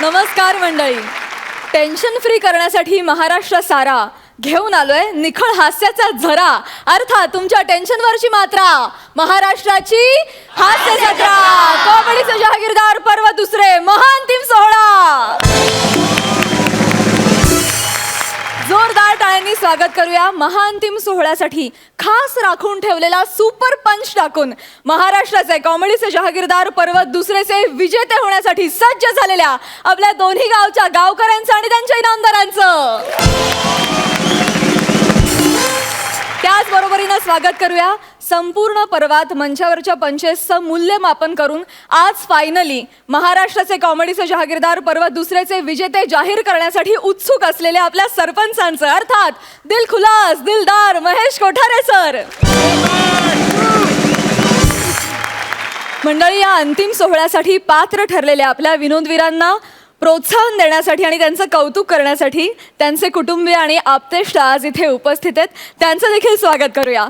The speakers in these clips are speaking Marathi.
नमस्कार मंडळी. टेन्शन फ्री करण्यासाठी महाराष्ट्र सारा घेऊन आलोय निखळ हास्याचा झरा, अर्थात तुमच्या टेन्शनवरची मात्रा. महाराष्ट्राची हास्य जत्रा, कॉमेडीचे जहागीरदार पर्व दुसरे, महाअंतिम सोहळा. जोरदार टाळ्यांनी स्वागत करूया. महाअंतिम सोहळ्यासाठी खास राखून ठेवलेला सुपर पंच टाकून महाराष्ट्राचे कॉमेडीचे जहागीरदार पर्व दुसरेचे विजेते होण्यासाठी सज्ज झालेल्या आपल्या दोन्ही गावच्या गावकऱ्यांचं आणि त्यांच्या इनामदारांचं त्याचबरोबरीनं स्वागत करूया. संपूर्ण पर्वात मंचावरच्या पंचेसचं मूल्यमापन करून आज फायनली महाराष्ट्राचे कॉमेडीचे जहागीरदार पर्व दुसरेचे विजेते जाहीर करण्यासाठी उत्सुक असलेल्या आपल्या सरपंचांचं, अर्थात दिलखुलास दिलदार महेश कोठारे सर. मंडळी, या अंतिम सोहळ्यासाठी पात्र ठरलेल्या आपल्या विनोदवीरांना प्रोत्साहन देण्यासाठी आणि त्यांचं कौतुक करण्यासाठी त्यांचे कुटुंबीय आणि आप्तेष्ट आज इथे उपस्थित आहेत. त्यांचं देखील स्वागत करूया.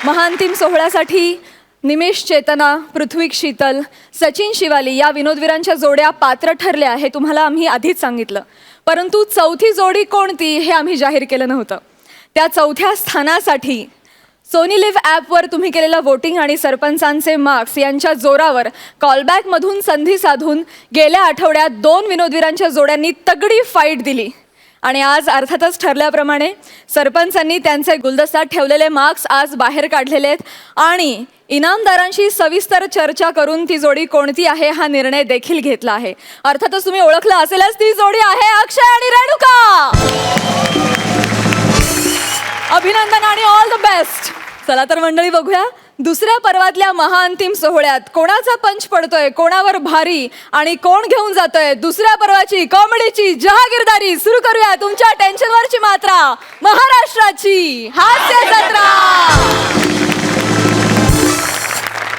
महाअंतिम सोहळ्यासाठी निमेश चेतना, पृथ्वी शीतल, सचिन शिवाली या विनोदवीरांच्या जोड्या पात्र ठरल्या हे तुम्हाला आम्ही आधीच सांगितलं. परंतु चौथी जोडी कोणती हे आम्ही जाहीर केलं नव्हतं. त्या चौथ्या स्थानासाठी सोनी लिव्ह ॲपवर तुम्ही केलेलं वोटिंग आणि सरपंचांचे मार्क्स यांच्या जोरावर कॉलबॅकमधून संधी साधून गेल्या आठवड्यात 2 विनोदवीरांच्या जोड्यांनी तगडी फाईट दिली. आणि आज अर्थातच ठरल्याप्रमाणे सरपंचांनी त्यांचे गुलदस्त्यात ठेवलेले मार्क्स आज बाहेर काढलेले आहेत आणि इनामदारांशी सविस्तर चर्चा करून ती जोडी कोणती आहे हा निर्णय देखील घेतला आहे. अर्थातच तुम्ही ओळखलं असेलच, ती जोडी आहे अक्षय आणि रेणुका. अभिनंदन आणि ऑल द बेस्ट. चला तर मंडळी, बघूया दुसऱ्या पर्वातल्या महाअंतिम सोहळ्यात कोणाचा पंच पडतोय, कोणावर भारी आणि कोण घेऊन जातोय दुसऱ्या पर्वाची कॉमेडीची जहागीरदारी. सुरू करूया तुमच्या टेन्शनवरची मात्रा, महाराष्ट्राची हास्य जत्रा.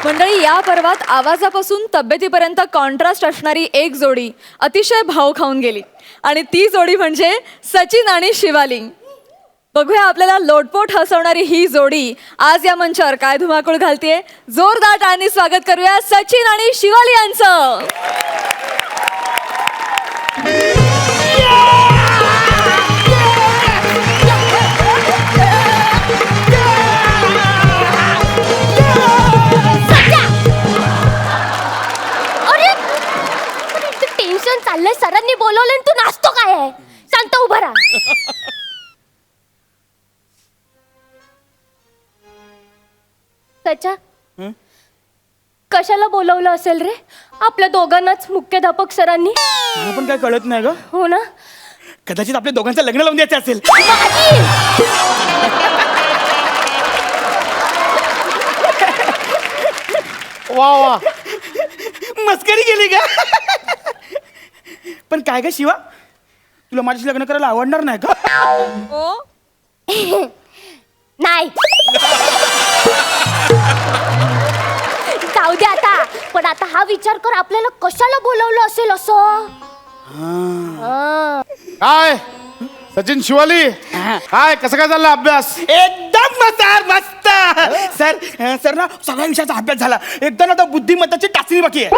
मंडळी, या पर्वात आवाजापासून तब्येतीपर्यंत कॉन्ट्रास्ट असणारी एक जोडी अतिशय भाव खाऊन गेली आणि ती जोडी म्हणजे सचिन आणि शिवाली. बघूया आपल्याला लोटपोट हसवणारी ही जोडी आज या मंचावर काय धुमाकूळ घालतेय. जोरदार टाळ्यांनी स्वागत करूया सचिन आणि शिवाली यांचं. टेन्शन चाललंय, सरांनी बोलवलं आणि तू नाचतो काय आहे? शांत उभा राहा. सचा, कशाला बोलवलं असेल रे? आपल्या दोघांनाच मुख्याध्यापक सरांनी. मला पण काय कळत नाही ग. हो ना, कदाचित आपल्या दोघांचं लग्न लावून द्यायचं असेल. वा वा, मस्करी केली का? पण काय ग शिवा, तुला माझ्याशी लग्न करायला आवडणार नाही का? नाही. जाऊ दे आता. पण आता हा विचार कर, आपल्याला कशाला बोलवलं असेल असं. काय सचिन शिवाली, काय कसं काय चाललं अभ्यास? एकदम मस्त. सर सर ना सगळ्या विषयाचा अभ्यास झाला. एकदम आता बुद्धिमत्ताची टाचणी बाकी आहे.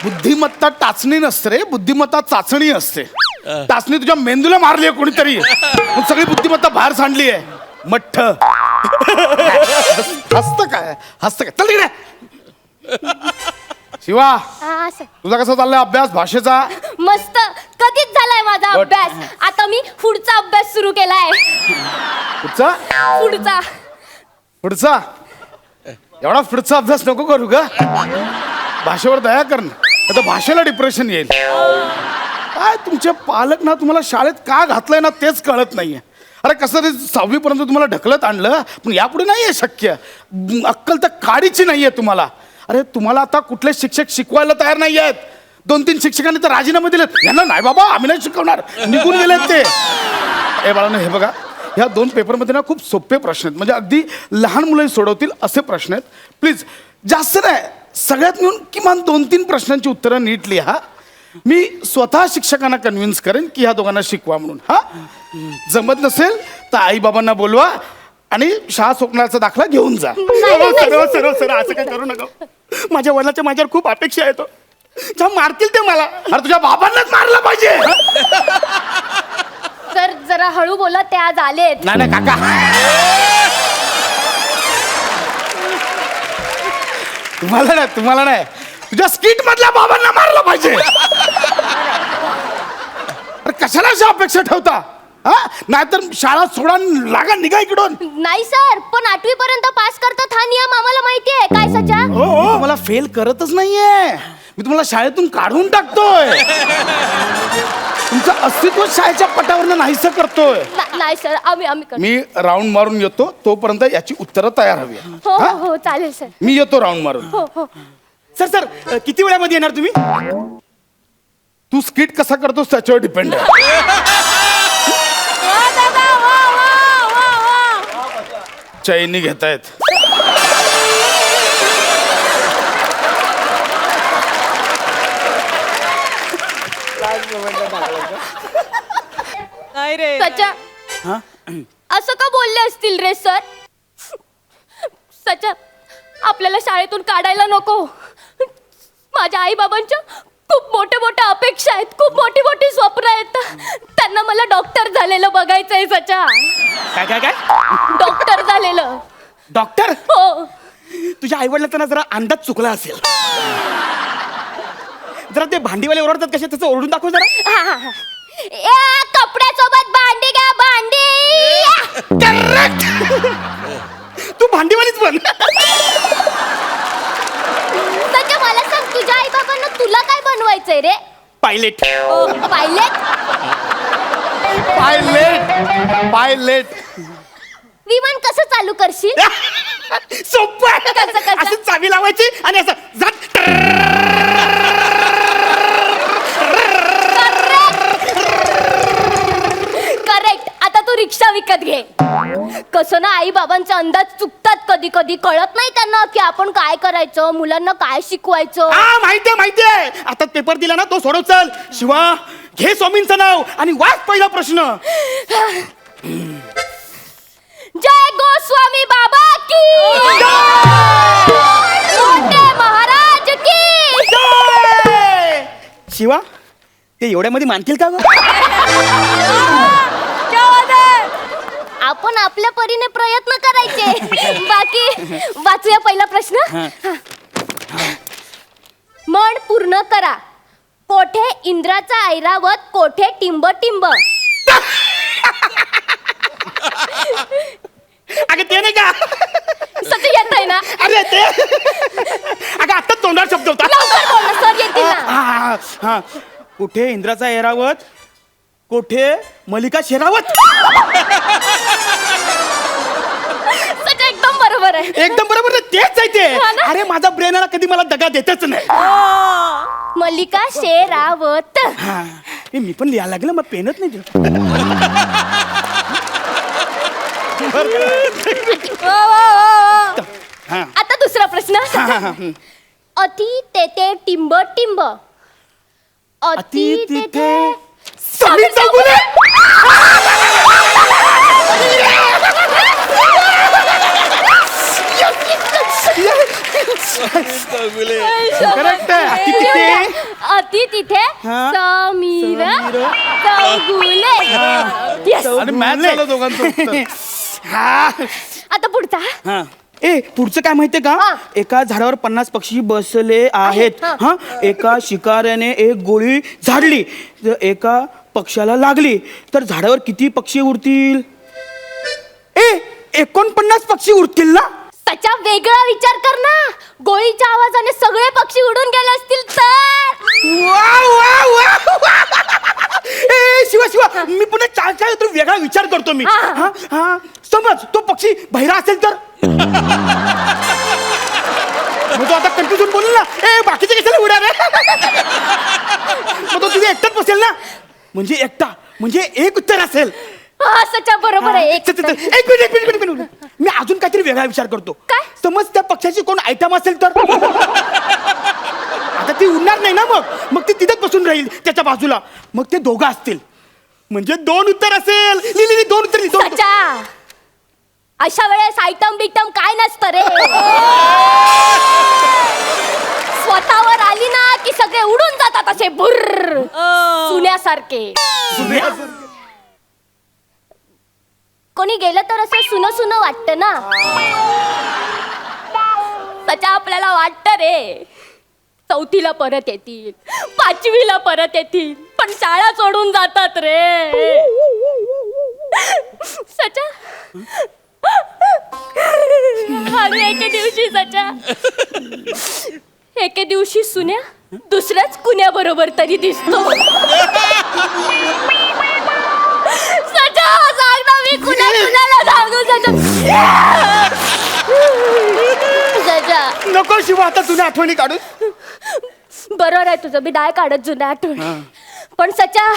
बुद्धिमत्ता टाचणी नसते रे, बुद्धिमत्ता चाचणी असते. टाचणी तुझ्या मेंदूला मारली आहे कोणीतरी, मग सगळी बुद्धिमत्ता बाहेर सांडली आहे. मठ्ठ हसत काय, हसत काय? चल तिकडे. शिवा, तुझा कसा चाललाय अभ्यास भाषेचा? मस्त, कधीच झालाय माझा अभ्यास. आता मी पुढचा अभ्यास सुरू केलाय. पुढचा पुढचा पुढचा एवढा पुढचा अभ्यास नको करू ग. भाषेवर दया कर ना, आता भाषेला डिप्रेशन येईल. काय तुमचे पालक ना तुम्हाला शाळेत का घातलंय ना तेच कळत नाहीये. अरे कसं रे, 6वी पर्यंत तुम्हाला ढकलत आणलं, पण यापुढे नाहीये शक्य. अक्कल तर काडीची नाहीये तुम्हाला. अरे तुम्हाला आता कुठले शिक्षक शिकवायला तयार नाही आहेत. 2-3 शिक्षकांनी तर राजीनामे दिलेत. यांना नाही बाबा आम्ही नाही शिकवणार, निघून गेलेत ते. ए बाळांनो, हे बघा, ह्या 2 पेपरमध्ये ना खूप सोपे प्रश्न आहेत, म्हणजे अगदी लहान मुलं सोडवतील असे प्रश्न आहेत. प्लीज जास्त नाही, सगळ्यात मिळून किमान 2-3 प्रश्नांची उत्तरं नीट लिहा. मी स्वतः शिक्षकांना कन्व्हिन्स करेन की ह्या दोघांना शिकवा म्हणून. हा, जमत नसेल तर आई बाबांना बोलवा, आणि शाळा सोडण्याचा दाखला घेऊन जा. सर असं काय करू नका. माझ्या वडिलाच्या माझ्यावर खूप अपेक्षा आहेत. जेव्हा मारतील ते मला. अरे तुझ्या बाबांनाच मारलं पाहिजे. सर जरा हळू बोला, ते आज आलेत. नाही काका, तुम्हाला नाही तुझ्या स्किट मधल्या बाबांना मारलं पाहिजे. अरे कशाला अशा अपेक्षा ठेवता? हा, नाहीतर शाळा सोडा लागा, निघा इकडून. नाही सर, पण 8वी पर्यंत पास करतात हा नियम आम्हाला माहितीये. काय सचा? मी तुम्हाला फेल करतच नाहीये, मी तुम्हाला शाळेतून काढून टाकतोय. तुमचं अस्तित्व शाळेच्या पटावरनं नाहीसं करतोय. नाही सर, आम्ही करतो. मी राऊंड मारून येतो, तोपर्यंत याची उत्तरं तयार हवी. हो हो हो, चालेल सर. मी येतो राऊंड मारून. हो हो. सर किती वेळामध्ये येणार तुम्ही? तू स्किट कसा करतोस त्याच्यावर डिपेंड आहे. चैनी घेतायत. नाही रे. सचा, असं का बोलले असतील रे सर? सचा, आपल्याला शाळेतून काढायला नको. माझ्या आई बाबांच्या खूप मोठ्या मोठ्या अपेक्षा आहेत, खूप मोठी मोठी स्वप्न आहेत. त्यांना मला डॉक्टर झालेलं बघायचंय सचा. काय डॉक्टर झालेलं. डॉक्टर? हो. तुझ्या आई वडिलांचा ना जरा अंदाज चुकला असेल. जरा ते भांडीवाले ओरडतात कसे, त्याचं ओरडून दाखव जरा. हा, हा, हा. या कपड्यासोबत भांडी घ्या, भांडी. तू भांडीवालीच बन. सचा, मला सांग, तुझ्या आई बाबांना तुला काय बनवायचंय रे? पायलट. पायलट? पायलट. विमान कसं चालू करशील? सोपं. कसं? असं चावी लावायची आणि असं करेक्ट. आता तू रिक्षा विकत घे. कसं ना, आई बाबांचे अंदाज चुकतात कधी कधी. कळत नाही त्यांना की आपण काय करायचं, मुलांना काय शिकवायचं. हा, माहितीये. आता पेपर दिला ना, तो सोडव. चल शिवा, घे स्वामींचं नाव आणि वाच पहिला प्रश्न. जय गोस्वामी बाबा की, मोठे महाराज की. शिवा, ते एवढ्यामध्ये मानतील का ग? आपण आपल्या परीने प्रयत्न करायचे. बाकी वाचूया पहिला प्रश्न. मन पूर्ण करा. कोठे इंद्राचा ऐरावत, कोठे टिंब टिंब. अगं ते नाही का? सगळं येत आहे ना? अरे ते अगं आता तोंडावर शब्द होता. लवकर बोल ना, सर येतील ना. हा, कुठे इंद्राचा ऐरावत, कोठे मल्लिका शेरावत. सगळं एकदम बरोबर आहे. एकदम बरोबर ना, तेच आहे ते. हा ना? अरे माझा ब्रेन कधी मला दगा देतच नाही. मल्लिका शेरावत. हा, हे मी पण लिहायला लागलं, मग पेनच नाही दिलं. हा. आता दुसरा प्रश्न. अति तेथे टिंब टिंब. अति तिथे समीर चौगुले. करेक्ट आहे. अति तिथे अति तिथे हा. समीर समीर चौगुले. Yes. आणि मॅच झालं दोघांचं उत्तर. हा. आता पुढचा. हा. ए, पुढचं काय माहितीये का? हा. एका झाडावर 50 पक्षी बसले आहेत. हा. हा, एका शिकाऱ्याने एक गोळी झाडली, तर एका पक्ष्याला लागली, तर झाडावर किती पक्षी उरतील? 49 पक्षी उरतील ना? त्याचा वेगळा विचार कर ना. गोळीच्या आवाजाने सगळे पक्षी उडून गेले असतील तर. शिवा मी पुन्हा चार वेगळा विचार करतो मी. हा. हा, हा. समज तो पक्षी बहिरा असेल तर. मग तो आता कन्फ्युजन बोलू ना, बाकीचे कशाला उडा रे. मग तो तुझे एकटाच बसेल ना, म्हणजे एकटा म्हणजे एक उत्तर असेल. हा, सचा बरोबर आहे. एक मिनिट. मी अजून काहीतरी वेगळा विचार करतो. काय? समज त्या पक्षाची कोण आयटम असेल तर. आता ती उडणार नाही ना, मग ती तिथेच बसून राहील त्याच्या बाजूला. मग ते दोघं असतील, म्हणजे 2 उत्तर असेल. लिहिली 2 उत्तर. सचा, अशा वेळेस आयटम बिटम काय नसतं रे. स्वतःवर आली ना की सगळे उडून जातात असे बुर्र सुन्यासारखे. कोणी गेलं तर असं सुन सुन वाटतं ना. त्याच्या आपल्याला वाटतं रे 4थीला परत येतील, 5वीला परत येतील, पण शाळा सोडून जातात रे. सचा आणि एके दिवशी सचा एके दिवशी सुन्या दुसऱ्याच कुण्या बरोबर तरी दिसतो. सचा सांग ना मी कुणाला सांगू सचा. सचा नको शिवा आता तुझ्या आठवणी काढून. बरोबर आहे तुझं, मी डाळ काढत जुन्या आठवण. पण सच्या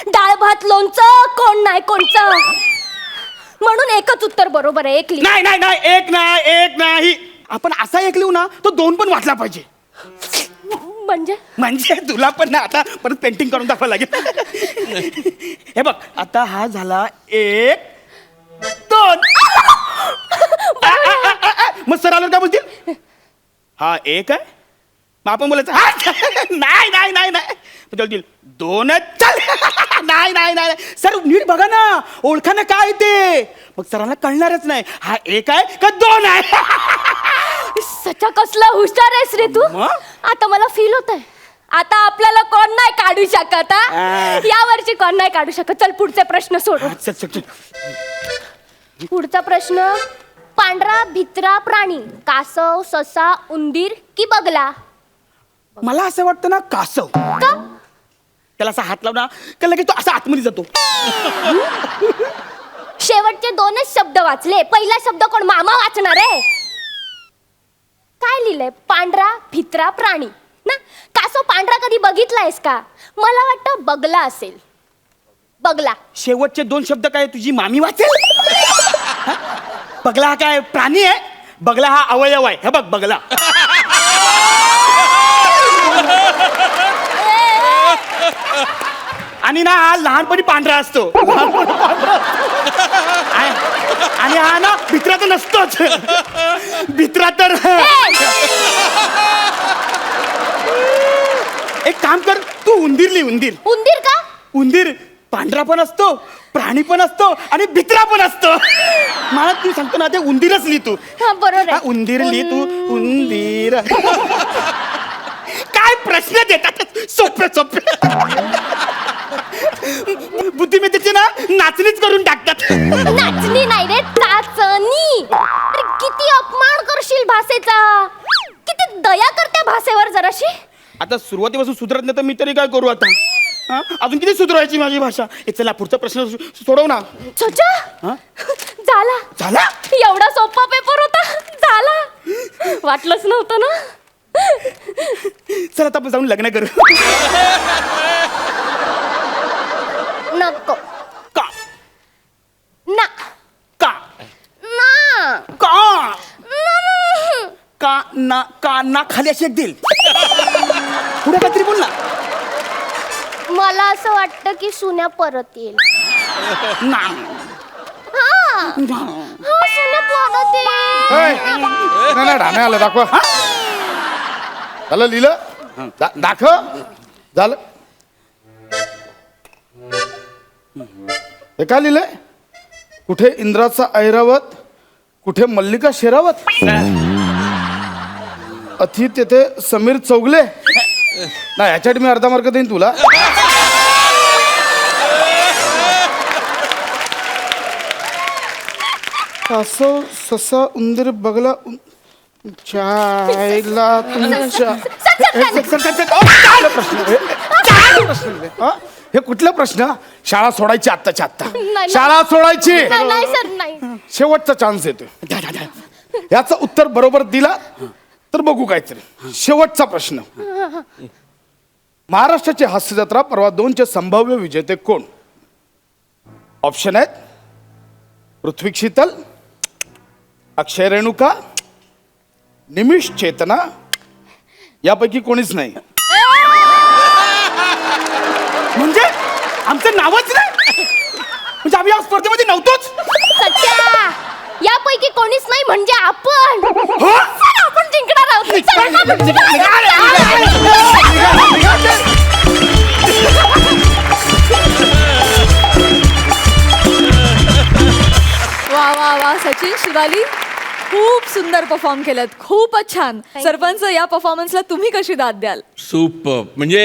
डाळ भात लोणचं कोण नाही कोणचं, म्हणून एकच उत्तर बरोबर आहे. एक लिह. नाही नाही नाही एक नाही. आपण असा एक लिहू ना तो 2 पण वाचला पाहिजे. म्हणजे तुला पण ना आता परत पेंटिंग करून दाखवा लागेल. हे बघ आता हा झाला 1 2. मग सर आलं काय बोलतील? हा 1 आहे मग आपण बोलायचं नाही नाही नाही नाही. बोलतील 2 चल. नाही नाही नाही सर नीट बघा ना ओळखा ना काय ते. मग सरांना कळणारच नाही हा 1 आहे का 2 आहे. सचा कसला हुशार आहेस रे तू. मग? आता मला फील होत आहे आता आपल्याला कोण नाही काढू शकत. या वर्षी कोण नाही काढू शकत. चल पुढचे प्रश्न सोडू. चल चल चल. पुढचा प्रश्न. पांढरा भित्रा प्राणी कासव, ससा, उंदीर की बगला? मला असं वाटतं ना कासव. का? त्याला असा हात लावला का लगेच तो असा आतमध्ये जातो. शेवटचे 2च शब्द वाचले, पहिला शब्द कोण मामा वाचणार आहे? काय लिहिलंय? पांढरा भित्रा प्राणी ना. कासव पांढरा कधी बघितलायस का? मला वाटतं बगला असेल. बगला. शेवटचे 2 शब्द काय तुझी मामी वाचेल? हा? बगला हा काय प्राणी आहे? बगला हा अवयव आहे. हे बघ बगला. आणि ना हा लहानपणी पांढरा असतो. आणि हा ना भित्रा तर नसतोच. भित्रा तर एक काम कर तू उंदीर लिह. उंदीर. उंदीर का? उंदीर पांढरा पण असतो, प्राणी पण असतो आणि भित्रा पण असतो. मला तू सांगतो ना ते उंदीरच लिह तू. हा बरोबर हा, आहे. उंदीर लिह तू. उंदीर. काय प्रश्न देतात सोपे सोपे. बुद्धिमत्तेची ना नाचणीच करून टाकतात. नाचणी नाही रे, चाचणी. अरे किती अपमान करशील भाषेचा. किती दया करते भाषेवर जराशी. आता सुरुवातीपासून सुधरत नाही तर मी तरी काय करू आता. हा? अजून किती सुधारायची माझी भाषा. हे चला पुढचा प्रश्न सोडव ना. छोचा हा? झाला. झाला. एवढा सोपा पेपर होता. झाला. वाटलंच नव्हतं ना. चला आता आपण जाऊन लग्न करू. नको. का ना. का ना. का का ना खाली अशी एक देईल. पुढे काहीतरी बोल ना. मला असं वाटतं की सुन्या परत येईल. ना हा सुन्या परत येईल. नाही ढाणे आलं दाखवा. झालं लिहिलं दाखव. झालं. हे काय लिहिलंय? कुठे इंद्राचा ऐरावत, कुठे मल्लिका शेरावत. अति तेथे समीर चौगले. नाही ह्याच्यासाठी मी अर्धा मार्क देईन तुला. कासव, ससा, उंदीर, बगला. चायला तुमच्या हे कुठला प्रश्न? शाळा सोडायची आत्ताच्या आत्ता. नाही. शाळा सोडायची. नाही सर नाही. शेवटचा चान्स येतोय. याचं उत्तर बरोबर दिला तर बघू काहीतरी. शेवटचा प्रश्न. महाराष्ट्राची हास्य जत्रा परवा 2चे संभाव्य विजेते कोण? ऑप्शन आहेत पृथ्वी शीतल, अक्षय रेणुका, निमिष चेतना, यापैकी कोणीच नाही. म्हणजे आमचं नावच नाही. म्हणजे आम्ही या स्पर्धेमध्ये नव्हतोच. सच्चा यापैकी कोणीच नाही म्हणजे आपण चला, आपण जिंकणार आहोत चला, आपण जिंकणार आहोत. वा वा वा सचिन शिवाली खूप सुंदर परफॉर्म केलं खूपच छान. सरपंच या परफॉर्मन्सला तुम्ही कशी दाद द्याल? सुपर. म्हणजे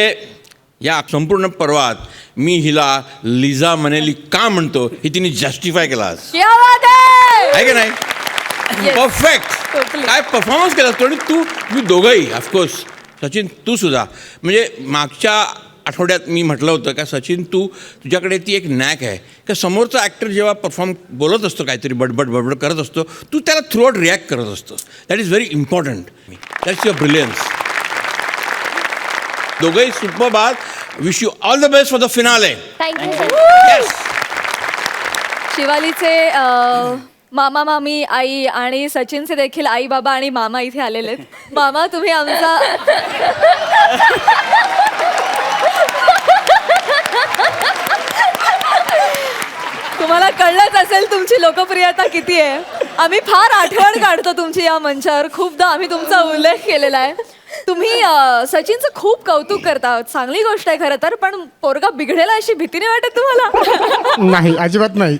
या संपूर्ण पर्वात मी हिला लिझा मनेली का म्हणतो हे तिने जस्टिफाय केला आज. क्या बात है! आहे की नाही? Yes. परफेक्ट. Totally. काय परफॉर्मन्स केला आणि तुम्ही दोघंही ऑफकोर्स सचिन तू सुद्धा. म्हणजे मागच्या आठवड्यात मी म्हटलं होतं का सचिन तुझ्याकडे ती एक नॅक आहे का समोरचा ॲक्टर जेव्हा परफॉर्म बोलत असतो काहीतरी बडबड करत असतो तू त्याला थ्रूआउट रिॲक्ट करत असतो. That is very important. That's your brilliance. दोघंही सुपर बात. Wish you all the best for the finale. Thank you sir. Yes. शिवालीचे मामा मामी आई आणि सचिनचे देखील आई बाबा आणि मामा इथे आलेले आहेत. मामा तुम्ही आमचा तुम्हाला कळलंच असेल तुमची लोकप्रियता किती आहे. आम्ही फार आठवण काढतो तुमची या मंचावर. खूपदा आम्ही तुमचा उल्लेख केलेला आहे. तुम्ही सचिनचं खूप कौतुक करता. चांगली गोष्ट आहे खरं तर. पण पोरगा बिघडेला अशी भीती नाही वाटत तुम्हाला? नाही, अजिबात नाही.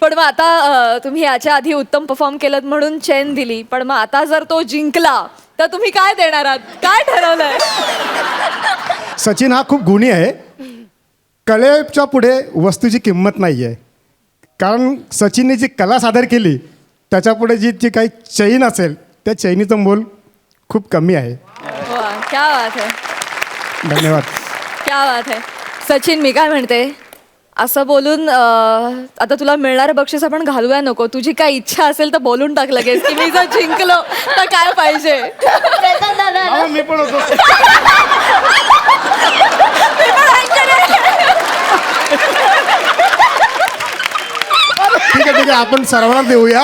पण मग आता तुम्ही याच्या आधी उत्तम परफॉर्म केलं म्हणून चेन दिली. पण मग आता जर तो जिंकला तर तुम्ही काय देणार आहात? काय ठरवलंय? सचिन हा खूप गुणी आहे. कलेच्या पुढे वस्तूची किंमत नाही आहे. कारण सचिनने जी कला सादर केली त्याच्यापुढे जी काही चैन असेल त्या चैनीचं मोल खूप कमी आहे. वा, क्या बात आहे. धन्यवाद. क्या बात आहे. सचिन मी काय म्हणते असं बोलून आता तुला मिळणारं बक्षीस आपण घालूया नको. तुझी काय इच्छा असेल तर बोलून टाक लगेच की मी जर जिंकलो तर काय पाहिजे. अहो, मी पण होतो. ठीक आहे आपण सर्वांना देऊया.